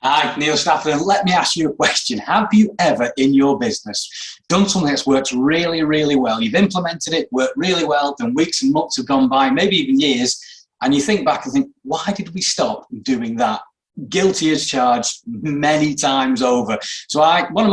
Hi, Neil Stafford, and let me ask you a question. Have you ever in your business done something that's worked really, really well? You've implemented it, worked really well, then weeks and months have gone by, maybe even years, and you think back and think, why did we stop doing that? Guilty as charged many times over. So one of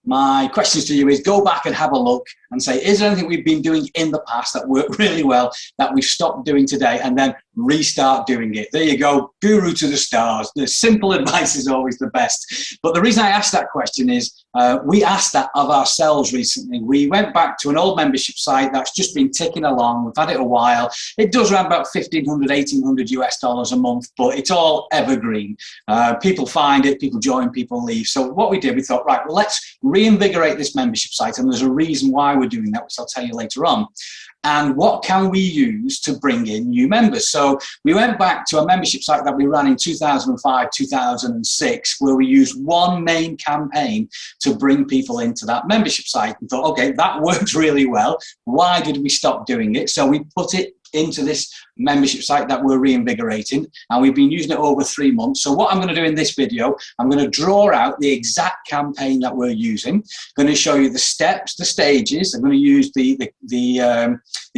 my questions to you is go back and have a look and say, is there anything we've been doing in the past that worked really well that we've stopped doing today, and then restart doing it? There you go, guru to the stars. The simple advice is always the best. But the reason I asked that question is we asked that of ourselves recently. We went back to an old membership site that's just been ticking along. We've had it a while. It does around about $1,500, $1,800 US a month, but it's all evergreen. People find it, people join, people leave. So what we did, we thought, right, well, let's reinvigorate this membership site, and there's a reason why we're doing that, which I'll tell you later on. And what can we use to bring in new members? So we went back to a membership site that we ran in 2005, 2006, where we used one main campaign to bring people into that membership site, and thought, okay, that worked really well. Why did we stop doing it? So we put it into this membership site that we're reinvigorating, and we've been using it over 3 months. So what I'm going to do in this video, I'm going to draw out the exact campaign that we're using. I'm going to show you the steps, the stages. I'm going to use the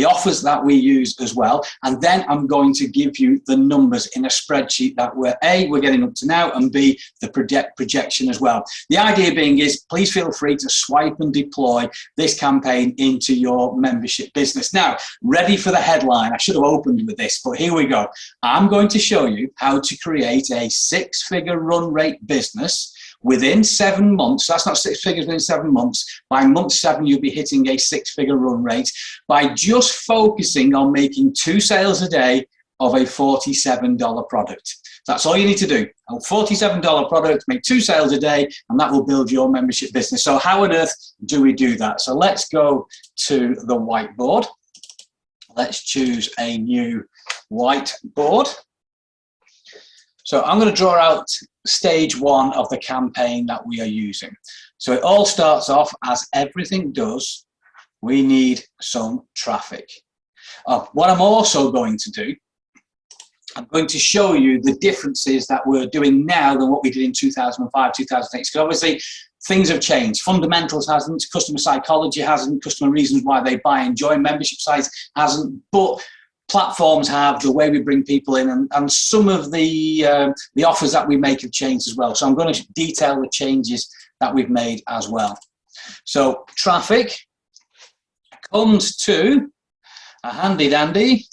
offers that we use as well, and then I'm going to give you the numbers in a spreadsheet that we're getting up to now, and B, the projection as well. The idea being is, please feel free to swipe and deploy this campaign into your membership business. Now, ready for the headline? I should have opened with this, but here we go. I'm going to show you how to create a 6-figure run rate business within 7 months. That's not 6 figures within 7 months. By month 7, you'll be hitting a 6-figure run rate by just focusing on making 2 sales a day of a $47 product. That's all you need to do. A $47 product, make 2 sales a day, and that will build your membership business. So how on earth do we do that? So let's go to the whiteboard. Let's choose a new whiteboard. So I'm going to draw out stage 1 of the campaign that we are using. So it all starts off, as everything does, we need some traffic. What I'm also going to do, I'm going to show you the differences that we're doing now than what we did in 2005, 2006. Because obviously things have changed. Fundamentals hasn't, customer psychology hasn't, customer reasons why they buy and join membership sites hasn't, but platforms have, the way we bring people in, and some of the offers that we make have changed as well. So I'm going to detail the changes that we've made as well. So traffic comes to a handy dandy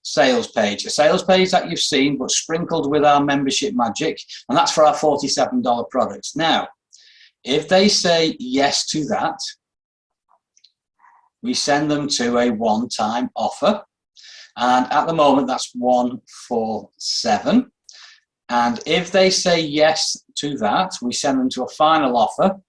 sales page, a sales page that you've seen but sprinkled with our membership magic, and that's for our $47 products. Now, if they say yes to that, we send them to a one-time offer, and at the moment that's 147. And if they say yes to that, we send them to a final offer.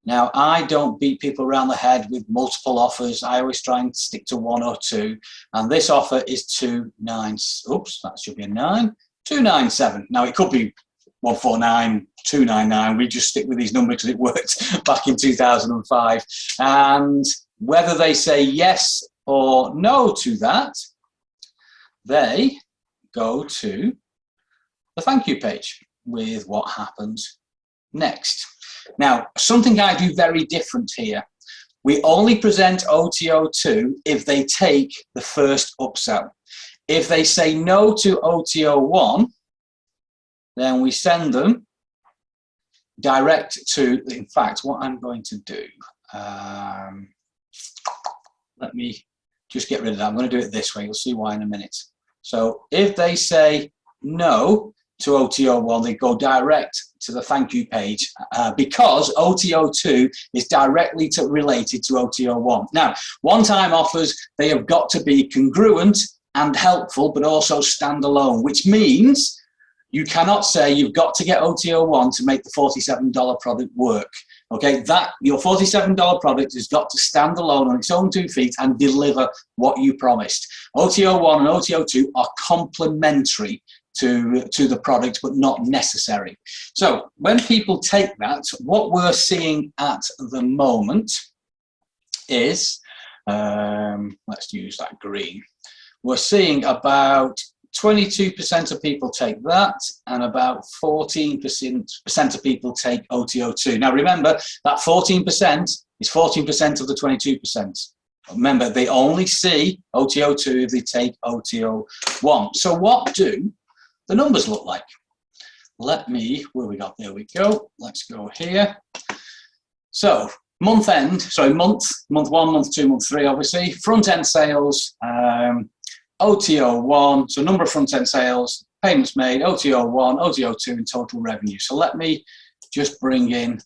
Now, I don't beat people around the head with multiple offers. I always try and stick to 1 or 2. And this offer is 297. Now, it could be 149, 299. We just stick with these numbers because it worked back in 2005. And whether they say yes or no to that, they go to the thank you page with what happens next. Now, something I do very different here. We only present OTO2 if they take the first upsell. If they say no to OTO1, then we send them direct to, in fact, what I'm going to do, let me just get rid of that. I'm going to do it this way. You'll see why in a minute. So if they say no to OTO1, they go direct to the thank you page because OTO2 is directly related to OTO1. Now, one-time offers, they have got to be congruent and helpful, but also standalone, which means you cannot say you've got to get OTO1 to make the $47 product work. Okay, that your $47 product has got to stand alone on its own 2 feet and deliver what you promised. OTO1 and OTO2 are complementary to the product, but not necessary. So when people take that, what we're seeing at the moment is, let's use that green. We're seeing about 22% of people take that, and about 14% of people take OTO2. Now remember, that 14% is 14% of the 22%. Remember, they only see OTO2 if they take OTO1. So what do the numbers look like? Let me, where we got, there we go. Let's go here. So month end, sorry, month 1, month 2, month 3, obviously. Front end sales, OTO1, so number of front end sales, payments made, OTO1, OTO2, and total revenue. So let me just bring in,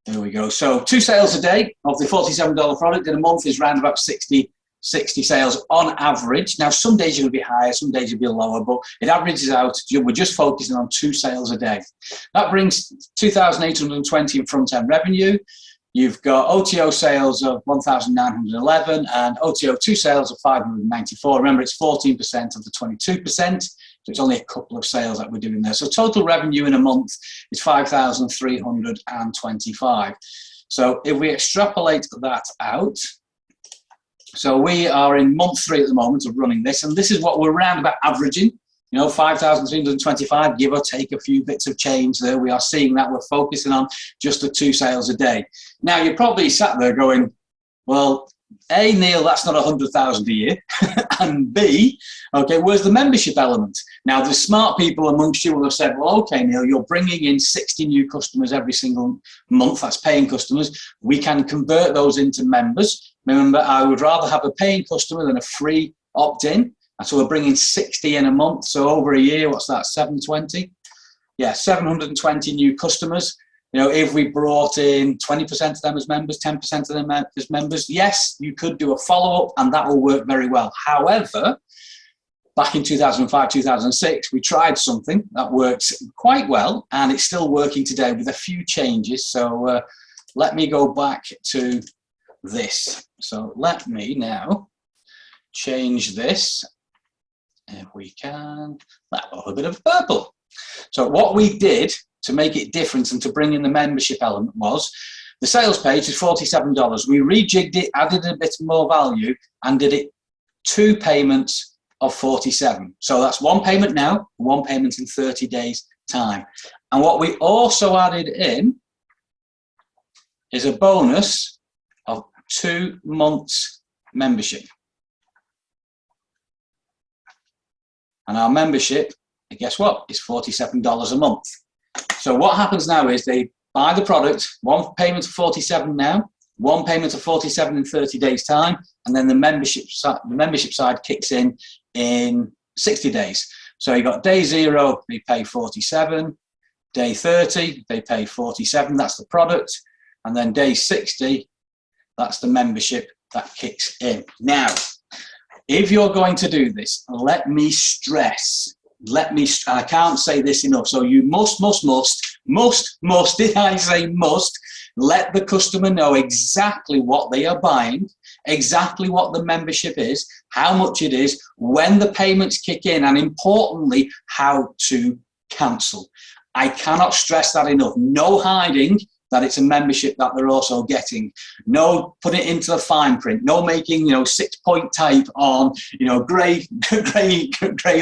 there we go. So 2 sales a day of the $47 product in a month is around about 60 sales on average. Now, some days you'll be higher, some days you'll be lower, but it averages out. We're just focusing on 2 sales a day. That brings 2,820 in front-end revenue. You've got OTO sales of 1,911 and OTO2 sales of 594. Remember, it's 14% of the 22%, so it's only a couple of sales that we're doing there. So total revenue in a month is 5,325. So if we extrapolate that out, so we are in month 3 at the moment of running this, and this is what we're around about averaging, 5,325, give or take a few bits of change there. We are seeing that we're focusing on just the 2 sales a day. Now, you're probably sat there going, well, A, Neil, that's not 100,000 a year, and B, okay, where's the membership element? Now, the smart people amongst you will have said, well, okay, Neil, you're bringing in 60 new customers every single month, that's paying customers. We can convert those into members. Remember, I would rather have a paying customer than a free opt-in. And so we're bringing 60 in a month. So over a year, what's that, 720? Yeah, 720 new customers. If we brought in 20% of them as members, 10% of them as members, yes, you could do a follow-up and that will work very well. However, back in 2005, 2006, we tried something that worked quite well and it's still working today with a few changes. So let me go back to this. So let me now change this. If we can, that will have a bit of purple. So what we did to make it different and to bring in the membership element was, the sales page is $47. We rejigged it, added a bit more value, and did it 2 payments of $47. So that's 1 payment now, 1 payment in 30 days time. And what we also added in is a bonus of 2 months membership. And our membership, guess what, is $47 a month. So what happens now is they buy the product, 1 payment of $47 now, 1 payment of $47 in 30 days time, and then the membership side kicks in 60 days. So you got day 0, they pay $47, day 30, they pay $47, that's the product, and then day 60, that's the membership that kicks in. Now, if you're going to do this, let me stress, I can't say this enough, so you must, did I say must, let the customer know exactly what they are buying, exactly what the membership is, how much it is, when the payments kick in, and importantly, how to cancel. I cannot stress that enough. No hiding that it's a membership that they're also getting. No put it into the fine print. No making 6-point type on grey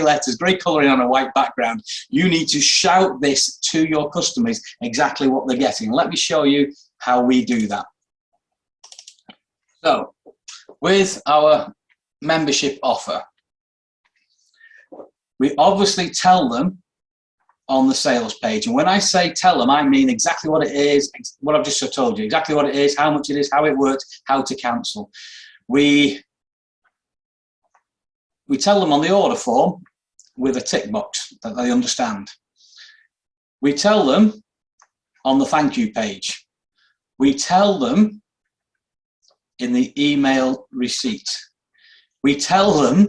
letters, grey colouring on a white background. You need to shout this to your customers exactly what they're getting. Let me show you how we do that. So with our membership offer, we obviously tell them on the sales page. And when I say tell them, I mean exactly what it is, what I've just told you, exactly what it is, how much it is, how it works, how to cancel. We tell them on the order form with a tick box that they understand. We tell them on the thank you page. We tell them in the email receipt. We tell them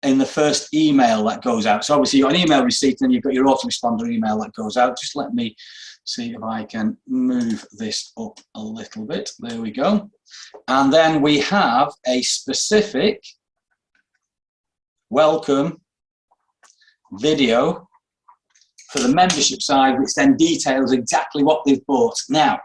in the first email that goes out. So obviously you've got an email receipt and you've got your autoresponder email that goes out. Just let me see if I can move this up a little bit. There we go. And then we have a specific welcome video for the membership side, which then details exactly what they've bought. Now,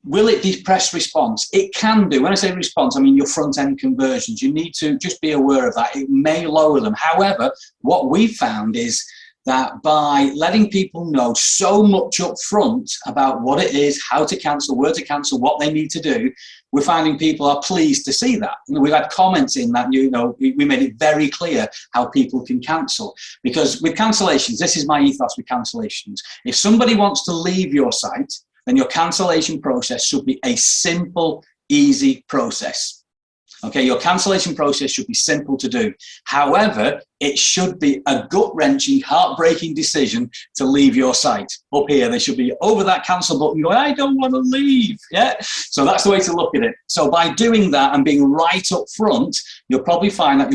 Will it depress response? It can do. When I say response, I mean your front-end conversions. You need to just be aware of that. It may lower them. However, what we found is that by letting people know so much up front about what it is, how to cancel, where to cancel, what they need to do, we're finding people are pleased to see that. We've had comments in that, we made it very clear how people can cancel. Because with cancellations, this is my ethos with cancellations. If somebody wants to leave your site, then your cancellation process should be a simple, easy process. Okay, your cancellation process should be simple to do. However, it should be a gut-wrenching, heartbreaking decision to leave your site. Up here, they should be over that cancel button going, I don't want to leave. Yeah, so that's the way to look at it. So by doing that and being right up front, you'll probably find that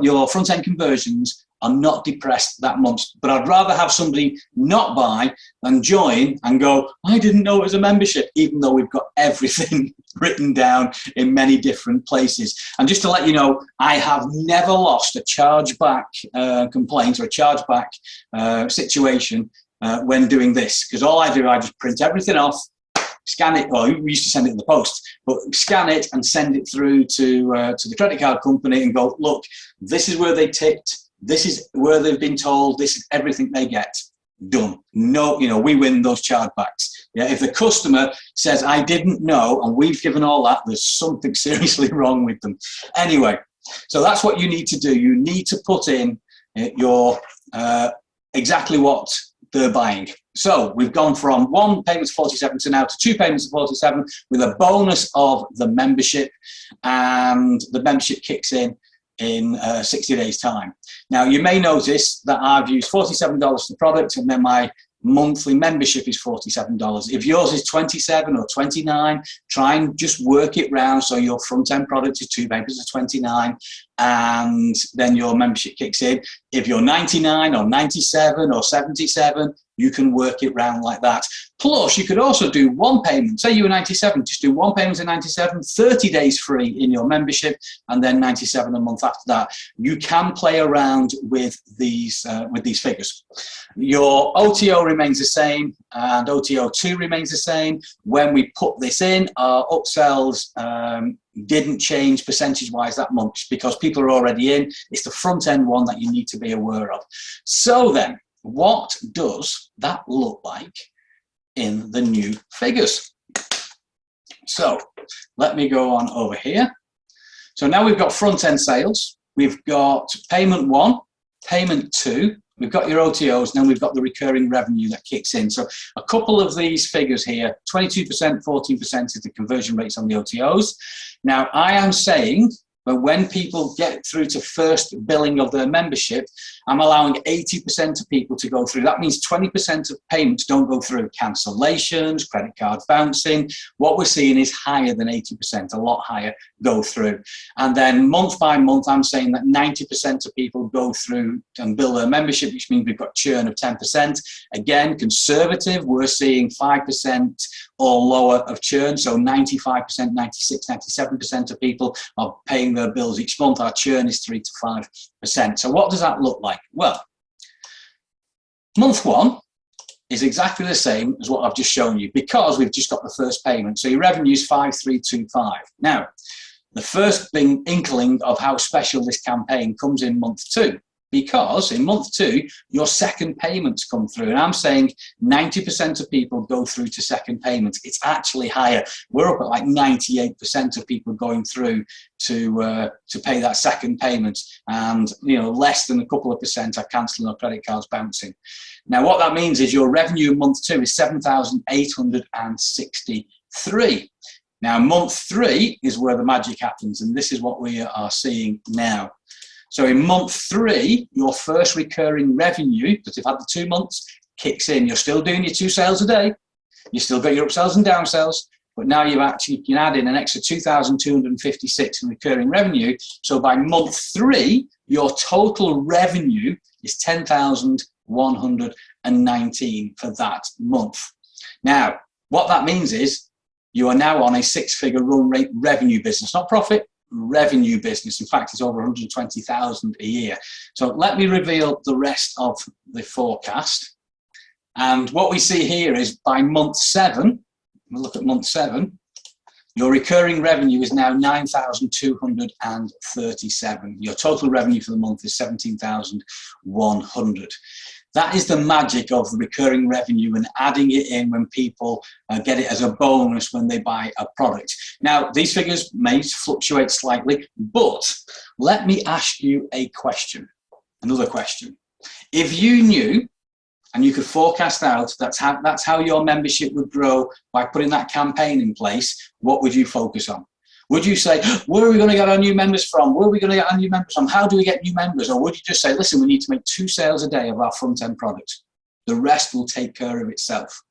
your front-end conversions are not depressed that much. But I'd rather have somebody not buy than join and go, I didn't know it was a membership, even though we've got everything written down in many different places. And just to let you know, I have never lost a chargeback complaint or a chargeback situation when doing this, because all I do, I just print everything off, scan it, or we used to send it in the post, but scan it and send it through to the credit card company and go, look, this is where they ticked, this is where they've been told, this is everything they get. Done. No, we win those chargebacks. Yeah, if the customer says, I didn't know, and we've given all that, there's something seriously wrong with them. Anyway, so that's what you need to do. You need to put in your exactly what they're buying. So we've gone from 1 payment to 47 to now to 2 payments to 47 with a bonus of the membership, and the membership kicks in 60 days time. Now you may notice that I've used $47 for the product, and then my monthly membership is $47. If yours is 27 or 29, try and just work it round so your front end product is 2 payments of 29, and then your membership kicks in. If you're 99 or 97 or 77, you can work it round like that. Plus, you could also do 1 payment. Say you were 97, just do 1 payment of 97, 30 days free in your membership, and then 97 a month after that. You can play around with these figures. Your OTO remains the same, and OTO2 remains the same. When we put this in, our upsells didn't change percentage-wise that much because people are already in. It's the front-end one that you need to be aware of. So then, what does that look like in the new figures? So let me go on over here. So now we've got front-end sales. We've got payment 1, payment 2. We've got your OTOs, and then we've got the recurring revenue that kicks in. So a couple of these figures here, 22%, 14% is the conversion rates on the OTOs. Now, I am saying that when people get through to first billing of their membership, I'm allowing 80% of people to go through. That means 20% of payments don't go through. Cancellations, credit cards bouncing. What we're seeing is higher than 80%, a lot higher, go through. And then month by month, I'm saying that 90% of people go through and bill their membership, which means we've got churn of 10%. Again, conservative, we're seeing 5% or lower of churn. So 95%, 96, 97% of people are paying their bills each month. Our churn is 3 to 5%. So what does that look like? Well, month 1 is exactly the same as what I've just shown you because we've just got the first payment. So your revenue is 5325. Now, the first inkling of how special this campaign comes in month 2. Because in month 2, your second payments come through. And I'm saying 90% of people go through to second payments. It's actually higher. We're up at like 98% of people going through to pay that second payment. And less than a couple of percent are cancelling or credit cards bouncing. Now, what that means is your revenue in month 2 is 7,863. Now, month 3 is where the magic happens. And this is what we are seeing now. So in month 3, your first recurring revenue, because you've had the 2 months, kicks in. You're still doing your 2 sales a day. You still got your upsells and downsells, but now you can add in an extra 2,256 in recurring revenue. So by month 3, your total revenue is 10,119 for that month. Now, what that means is you are now on a 6-figure run rate revenue business, not profit. Revenue business. In fact, it's over 120,000 a year. So let me reveal the rest of the forecast. And what we see here is by month 7, we'll look at month 7. Your recurring revenue is now 9,237. Your total revenue for the month is 17,100. That is the magic of the recurring revenue and adding it in when people get it as a bonus when they buy a product. Now, these figures may fluctuate slightly, but let me ask you a question, another question. If you knew and you could forecast out that's how your membership would grow by putting that campaign in place, what would you focus on? Would you say, where are we going to get our new members from? Where are we going to get our new members from? How do we get new members? Or would you just say, listen, we need to make 2 sales a day of our front-end product. The rest will take care of itself.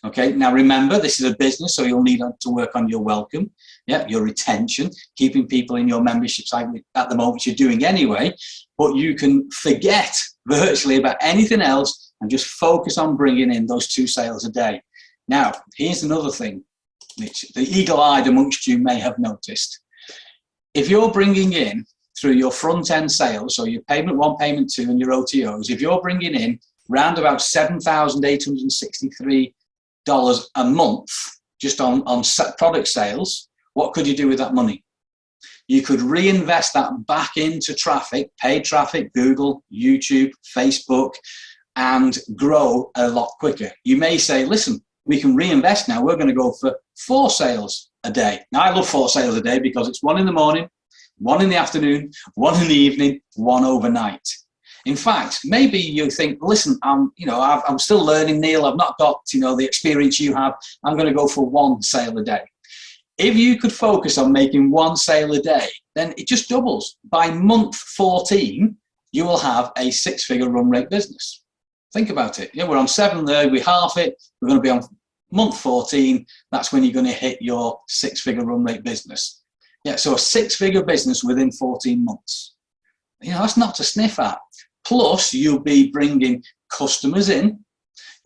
Okay, now remember, this is a business, so you'll need to work on your welcome, your retention, keeping people in your membership site at the moment you're doing anyway, but you can forget virtually about anything else and just focus on bringing in those 2 sales a day. Now, here's another thing which the eagle-eyed amongst you may have noticed. If you're bringing in through your front-end sales, so your payment 1, payment 2, and your OTOs, if you're bringing in round about $7,863 a month just on product sales, what could you do with that money? You could reinvest that back into traffic, paid traffic, Google, YouTube, Facebook, and grow a lot quicker. You may say, listen, we can reinvest now. We're going to go for 4 sales a day. Now, I love 4 sales a day because it's 1 in the morning, 1 in the afternoon, 1 in the evening, 1 overnight. In fact, maybe you think, listen, I'm still learning, Neil. I've not got, the experience you have. I'm going to go for 1 sale a day. If you could focus on making 1 sale a day, then it just doubles. By month 14, you will have a 6-figure run rate business. Think about it. We're on 7 there, we half it, we're going to be on month 14, that's when you're going to hit your 6-figure run rate business. So a 6-figure business within 14 months. That's not to sniff at. Plus, you'll be bringing customers in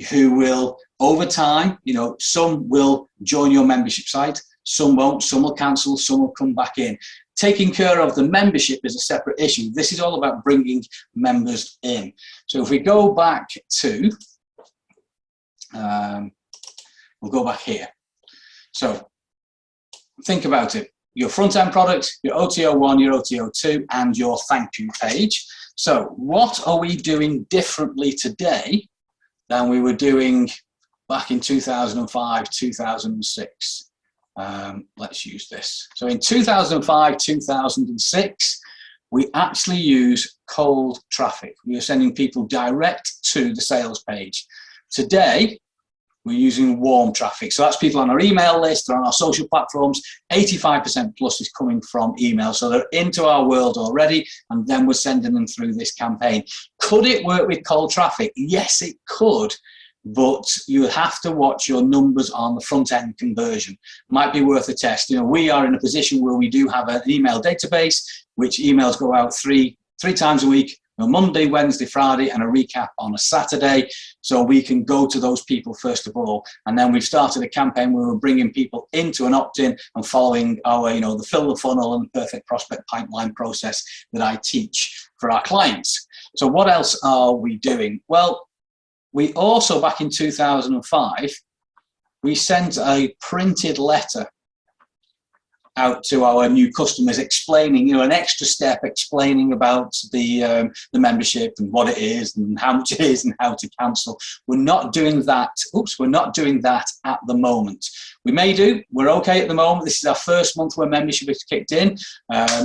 who will, over time, some will join your membership site, some won't, some will cancel, some will come back in. Taking care of the membership is a separate issue. This is all about bringing members in. So if we go back to, we'll go back here. So think about it. Your front-end product, your OTO1, your OTO2, and your thank you page. So what are we doing differently today than we were doing back in 2005, 2006? Let's use this. So in 2005, 2006, we actually use cold traffic. We are sending people direct to the sales page. Today, we're using warm traffic. So that's people on our email list or on our social platforms. 85% plus is coming from email. So they're into our world already, and then we're sending them through this campaign. Could it work with cold traffic? Yes, it could. But you have to watch your numbers on the front end conversion. Might be worth a test. We are in a position where we do have an email database, which emails go out three times a week, Monday, Wednesday, Friday, and a recap on a Saturday. So we can go to those people first of all. And then we've started a campaign where we're bringing people into an opt-in and following our, the fill the funnel and perfect prospect pipeline process that I teach for our clients. So what else are we doing? Well, we also, back in 2005, we sent a printed letter out to our new customers explaining, an extra step explaining about the membership and what it is and how much it is and how to cancel. We're not doing that. We're not doing that at the moment. We may do. We're okay at the moment. This is our first month where membership is kicked in.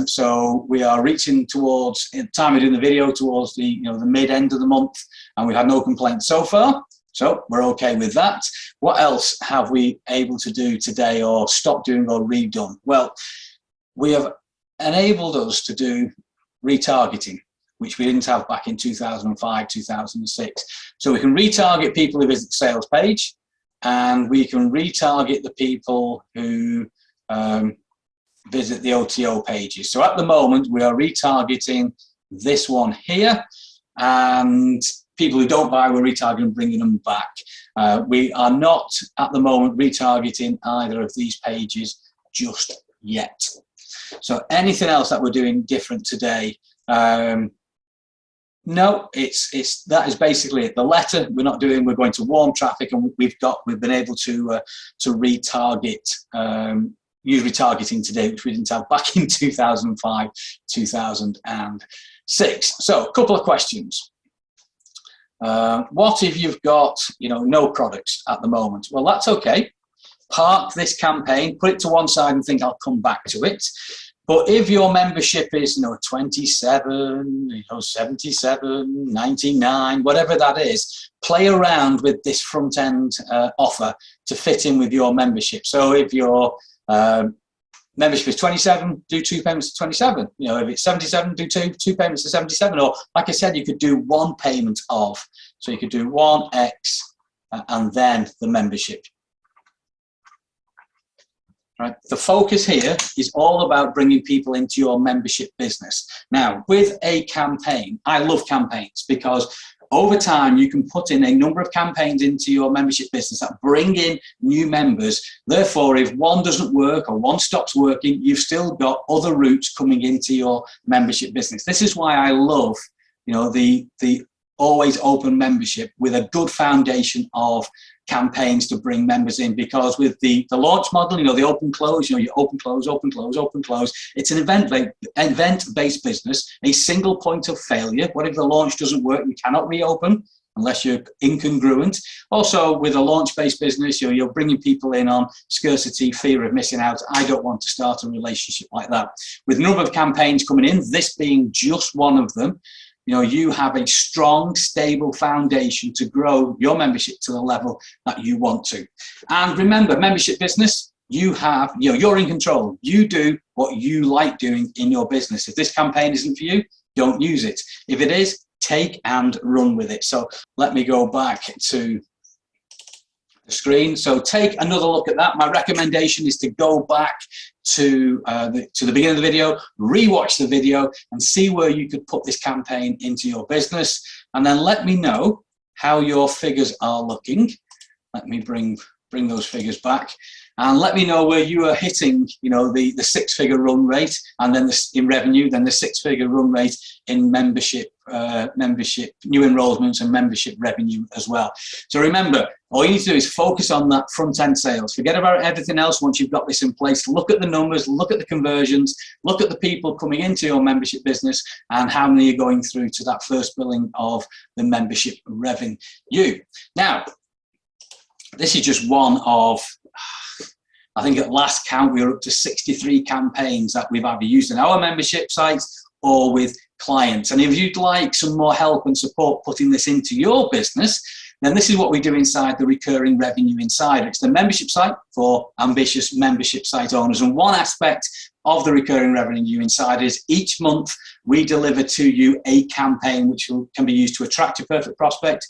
So we are reaching towards, in the time we're doing the video, towards the mid end of the month, and we've had no complaints so far. So we're okay with that. What else have we able to do today or stop doing or redone? Well, we have enabled us to do retargeting, which we didn't have back in 2005, 2006. So we can retarget people who visit the sales page, and we can retarget the people who visit the OTO pages. So at the moment, we are retargeting this one here, and people who don't buy, we're retargeting and bringing them back. We are not, at the moment, retargeting either of these pages just yet. So anything else that we're doing different today? No, that is basically it. The letter we're going to warm traffic, and we've been able to retarget, use retargeting today, which we didn't have back in 2005, 2006. So a couple of questions. What if you've got, no products at the moment? Well, that's okay. Park this campaign, put it to one side and think I'll come back to it. But if your membership is, 27, 77, 99, whatever that is, play around with this front end offer to fit in with your membership. So if your membership is 27, do 2 payments to 27. If it's 77, do two payments to 77. Or like I said, you could do one payment of. So you could do 1x and then the membership. Right. The focus here is all about bringing people into your membership business. Now, with a campaign, I love campaigns because over time you can put in a number of campaigns into your membership business that bring in new members. Therefore, if one doesn't work or one stops working, you've still got other routes coming into your membership business. This is why I love, the always open membership with a good foundation of campaigns to bring members in, because with the launch model, the open close, you open close, open close, open close. It's an event-based business, a single point of failure. What if the launch doesn't work? You cannot reopen unless you're incongruent. Also, with a launch-based business, you're bringing people in on scarcity, fear of missing out. I don't want to start a relationship like that. With a number of campaigns coming in, this being just one of them, you have a strong, stable foundation to grow your membership to the level that you want to. And remember, membership business, you're in control. You do what you like doing in your business. If this campaign isn't for you, don't use it. If it is, take and run with it. So let me go back to the screen. So take another look at that. My recommendation is to go back to the beginning of the video, rewatch the video and see where you could put this campaign into your business, and then let me know how your figures are looking. Let me bring those figures back, and let me know where you are hitting, the six-figure run rate, and then in revenue, then the six-figure run rate in membership, new enrollments and membership revenue as well. So remember, all you need to do is focus on that front-end sales. Forget about everything else once you've got this in place. Look at the numbers, look at the conversions, look at the people coming into your membership business and how many are going through to that first billing of the membership revenue. Now, this is just one of, I think at last count, we were up to 63 campaigns that we've either used in our membership sites or with clients. And if you'd like some more help and support putting this into your business, then this is what we do inside the Recurring Revenue Insider. It's the membership site for ambitious membership site owners. And one aspect of the Recurring Revenue Insider is each month we deliver to you a campaign which can be used to attract your perfect prospect,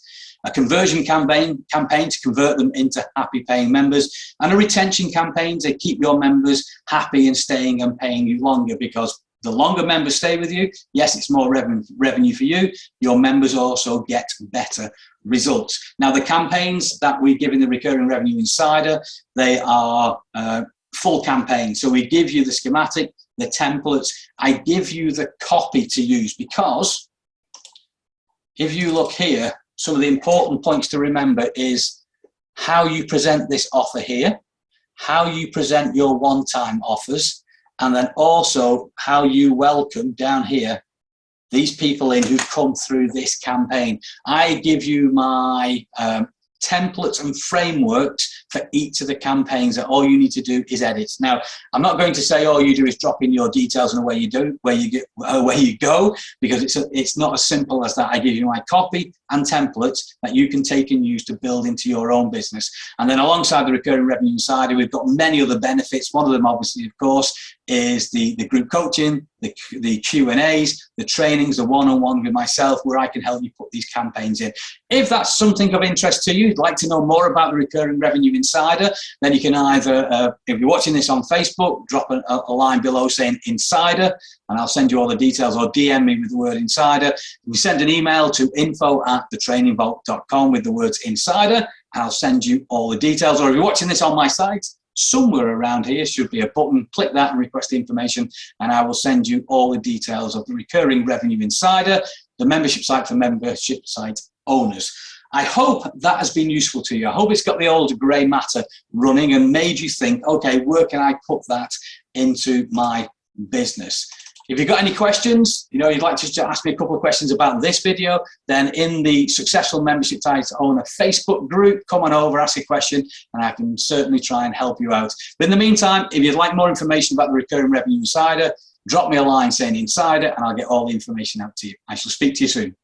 a conversion campaign to convert them into happy paying members, and a retention campaign to keep your members happy and staying and paying you longer, because the longer members stay with you, yes, it's more revenue for you. Your members also get better results. Now, the campaigns that we give in the Recurring Revenue Insider, they are full campaigns. So we give you the schematic, the templates. I give you the copy to use, because if you look here, some of the important points to remember is how you present this offer here, how you present your one-time offers, and then also how you welcome down here these people in who've come through this campaign. I give you my templates and frameworks for each of the campaigns that all you need to do is edit. Now, I'm not going to say all you do is drop in your details and away you go, because it's not as simple as that. I give you my copy and templates that you can take and use to build into your own business. And then alongside the Recurring Revenue Insider, we've got many other benefits. One of them, obviously, of course, is the group coaching, the Q&As, the trainings, the one-on-one with myself, where I can help you put these campaigns in. If that's something of interest to you, you'd like to know more about the Recurring Revenue Insider, then you can either, if you're watching this on Facebook, drop a line below saying Insider, and I'll send you all the details, or DM me with the word Insider. You send an email to info@thetrainingvault.com with the words Insider, and I'll send you all the details. Or if you're watching this on my site, somewhere around here should be a button. Click that and request information, and I will send you all the details of the Recurring Revenue Insider. the membership site for membership site owners. I hope that has been useful to you. I hope it's got the old grey matter running and made you think, okay, where can I put that into my business? If you've got any questions, you know, you'd like to ask me a couple of questions about this video, then in the Successful Membership Site Owner Facebook group, come on over, ask a question, and I can certainly try and help you out. But in the meantime, if you'd like more information about the Recurring Revenue Insider, drop me a line saying Insider, and I'll get all the information out to you. I shall speak to you soon.